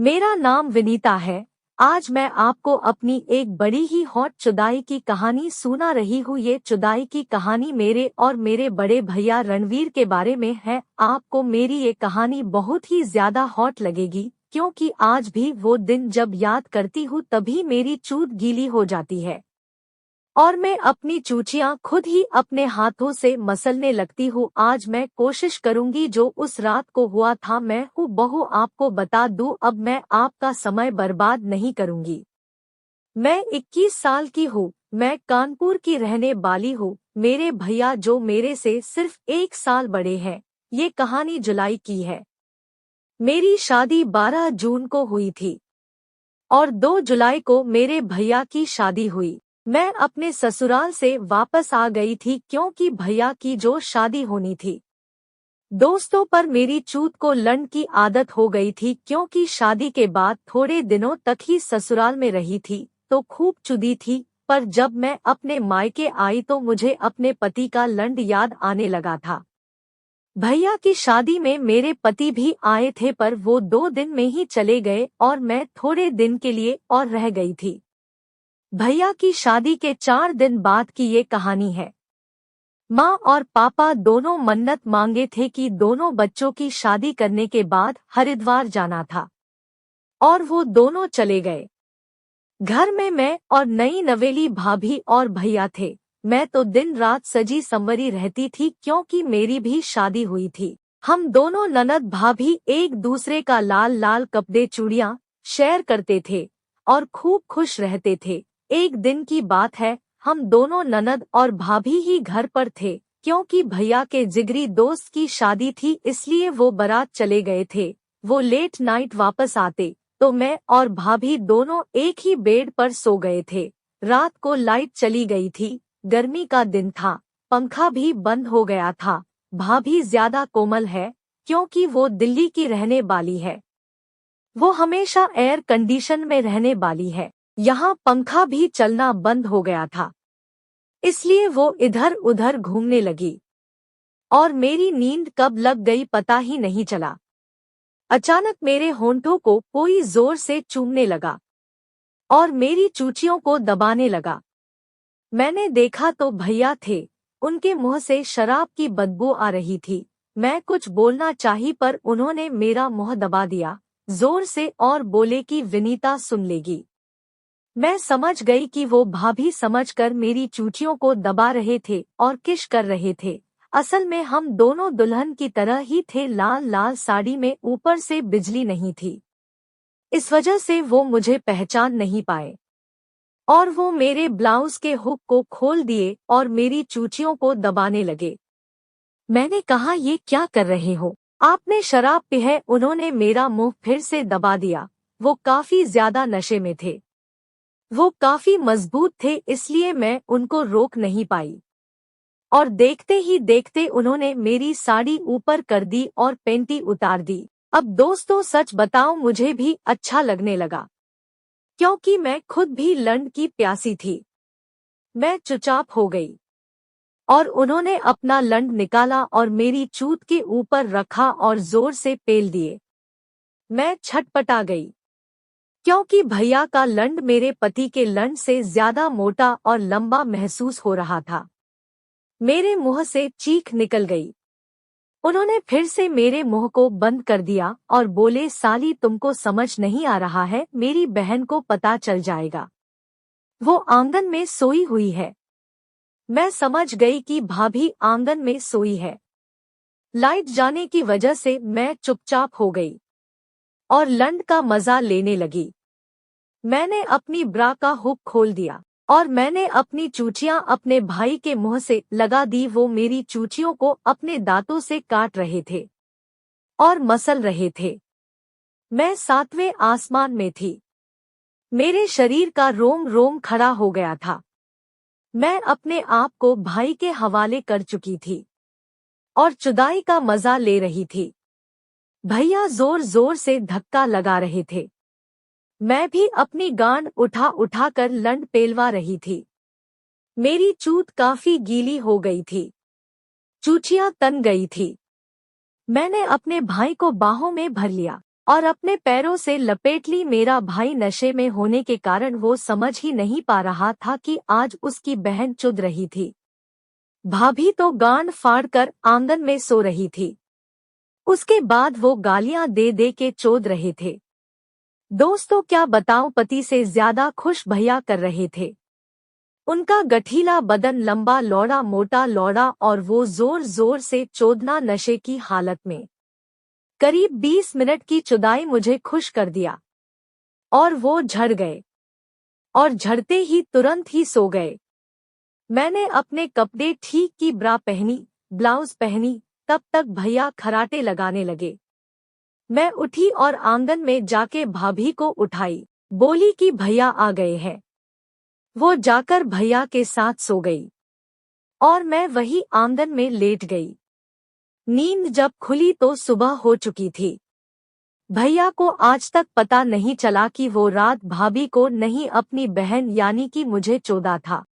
मेरा नाम विनीता है। आज मैं आपको अपनी एक बड़ी ही हॉट चुदाई की कहानी सुना रही हूँ। ये चुदाई की कहानी मेरे और मेरे बड़े भैया रणवीर के बारे में है। आपको मेरी ये कहानी बहुत ही ज्यादा हॉट लगेगी, क्योंकि आज भी वो दिन जब याद करती हूँ तभी मेरी चूत गीली हो जाती है और मैं अपनी चूचियां खुद ही अपने हाथों से मसलने लगती हूँ। आज मैं कोशिश करूंगी जो उस रात को हुआ था मैं हूबहू आपको बता दूं। अब मैं आपका समय बर्बाद नहीं करूंगी। मैं 21 साल की हूँ। मैं कानपुर की रहने वाली हूँ। मेरे भैया जो मेरे से सिर्फ 1 साल बड़े हैं। ये कहानी जुलाई की है। मेरी शादी 12 जून को हुई थी और 2 जुलाई को मेरे भैया की शादी हुई। मैं अपने ससुराल से वापस आ गई थी क्योंकि भैया की जो शादी होनी थी। दोस्तों पर मेरी चूत को लंड की आदत हो गई थी, क्योंकि शादी के बाद थोड़े दिनों तक ही ससुराल में रही थी तो खूब चुदी थी। पर जब मैं अपने मायके आई तो मुझे अपने पति का लंड याद आने लगा था। भैया की शादी में मेरे पति भी आए थे, पर वो 2 दिन में ही चले गए और मैं थोड़े दिन के लिए और रह गई थी। भैया की शादी के 4 दिन बाद की ये कहानी है। माँ और पापा दोनों मन्नत मांगे थे कि दोनों बच्चों की शादी करने के बाद हरिद्वार जाना था और वो दोनों चले गए। घर में मैं और नई नवेली भाभी और भैया थे। मैं तो दिन रात सजी संवरी रहती थी क्योंकि मेरी भी शादी हुई थी। हम दोनों ननद भाभी एक दूसरे का लाल लाल कपड़े चूड़ियां शेयर करते थे और खूब खुश रहते थे। एक दिन की बात है, हम दोनों ननद और भाभी ही घर पर थे क्योंकि भैया के जिगरी दोस्त की शादी थी, इसलिए वो बारात चले गए थे। वो लेट नाइट वापस आते तो मैं और भाभी दोनों एक ही बेड पर सो गए थे। रात को लाइट चली गई थी। गर्मी का दिन था, पंखा भी बंद हो गया था। भाभी ज्यादा कोमल है क्योंकि वो दिल्ली की रहने वाली है। वो हमेशा एयर कंडीशन में रहने वाली है। यहाँ पंखा भी चलना बंद हो गया था, इसलिए वो इधर उधर घूमने लगी और मेरी नींद कब लग गई पता ही नहीं चला। अचानक मेरे होंठों को कोई जोर से चूमने लगा और मेरी चूचियों को दबाने लगा। मैंने देखा तो भैया थे। उनके मुंह से शराब की बदबू आ रही थी। मैं कुछ बोलना चाही पर उन्होंने मेरा मुंह दबा दिया जोर से और बोले कि विनीता सुन लेगी। मैं समझ गई कि वो भाभी समझकर मेरी चूचियों को दबा रहे थे और किश कर रहे थे। असल में हम दोनों दुल्हन की तरह ही थे, लाल लाल साड़ी में, ऊपर से बिजली नहीं थी, इस वजह से वो मुझे पहचान नहीं पाए और वो मेरे ब्लाउज के हुक को खोल दिए और मेरी चूचियों को दबाने लगे। मैंने कहा, ये क्या कर रहे हो? आपने शराब पी है? उन्होंने मेरा मुंह फिर से दबा दिया। वो काफी ज्यादा नशे में थे। वो काफी मजबूत थे, इसलिए मैं उनको रोक नहीं पाई और देखते ही देखते उन्होंने मेरी साड़ी ऊपर कर दी और पेंटी उतार दी। अब दोस्तों सच बताऊं, मुझे भी अच्छा लगने लगा क्योंकि मैं खुद भी लंड की प्यासी थी। मैं चुपचाप हो गई और उन्होंने अपना लंड निकाला और मेरी चूत के ऊपर रखा और जोर से पेल दिए। मैं छटपटा गई क्योंकि भैया का लंड मेरे पति के लंड से ज्यादा मोटा और लंबा महसूस हो रहा था। मेरे मुंह से चीख निकल गई। उन्होंने फिर से मेरे मुंह को बंद कर दिया और बोले, साली तुमको समझ नहीं आ रहा है? मेरी बहन को पता चल जाएगा। वो आंगन में सोई हुई है। मैं समझ गई कि भाभी आंगन में सोई है। लाइट जाने की वजह से मैं चुपचाप हो गई और लंड का मजा लेने लगी। मैंने अपनी ब्रा का हुक खोल दिया और मैंने अपनी चूचियां अपने भाई के मुंह से लगा दी। वो मेरी चूचियों को अपने दांतों से काट रहे थे और मसल रहे थे। मैं 7वें आसमान में थी। मेरे शरीर का रोम रोम खड़ा हो गया था। मैं अपने आप को भाई के हवाले कर चुकी थी और चुदाई का मजा ले रही थी। भैया जोर जोर से धक्का लगा रहे थे। मैं भी अपनी गांड उठा उठा कर लंड पेलवा रही थी। मेरी चूत काफी गीली हो गई थी। चूचियां तन गई थी। मैंने अपने भाई को बाहों में भर लिया और अपने पैरों से लपेट ली। मेरा भाई नशे में होने के कारण वो समझ ही नहीं पा रहा था कि आज उसकी बहन चुद रही थी। भाभी तो गांड फाड़कर आंगन में सो रही थी। उसके बाद वो गालियां दे दे के चोद रहे थे। दोस्तों क्या बताऊं, पति से ज्यादा खुश भैया कर रहे थे। उनका गठीला बदन, लंबा लौड़ा, मोटा लौड़ा, और वो जोर जोर से चोदना नशे की हालत में। करीब 20 मिनट की चुदाई मुझे खुश कर दिया और वो झड़ गए और झड़ते ही तुरंत ही सो गए। मैंने अपने कपड़े ठीक की, ब्रा पहनी, ब्लाउज पहनी, तब तक भैया खराटे लगाने लगे। मैं उठी और आंगन में जाके भाभी को उठाई, बोली कि भैया आ गए हैं। वो जाकर भैया के साथ सो गई और मैं वही आंगन में लेट गई। नींद जब खुली तो सुबह हो चुकी थी। भैया को आज तक पता नहीं चला कि वो रात भाभी को नहीं, अपनी बहन यानी कि मुझे चोदा था।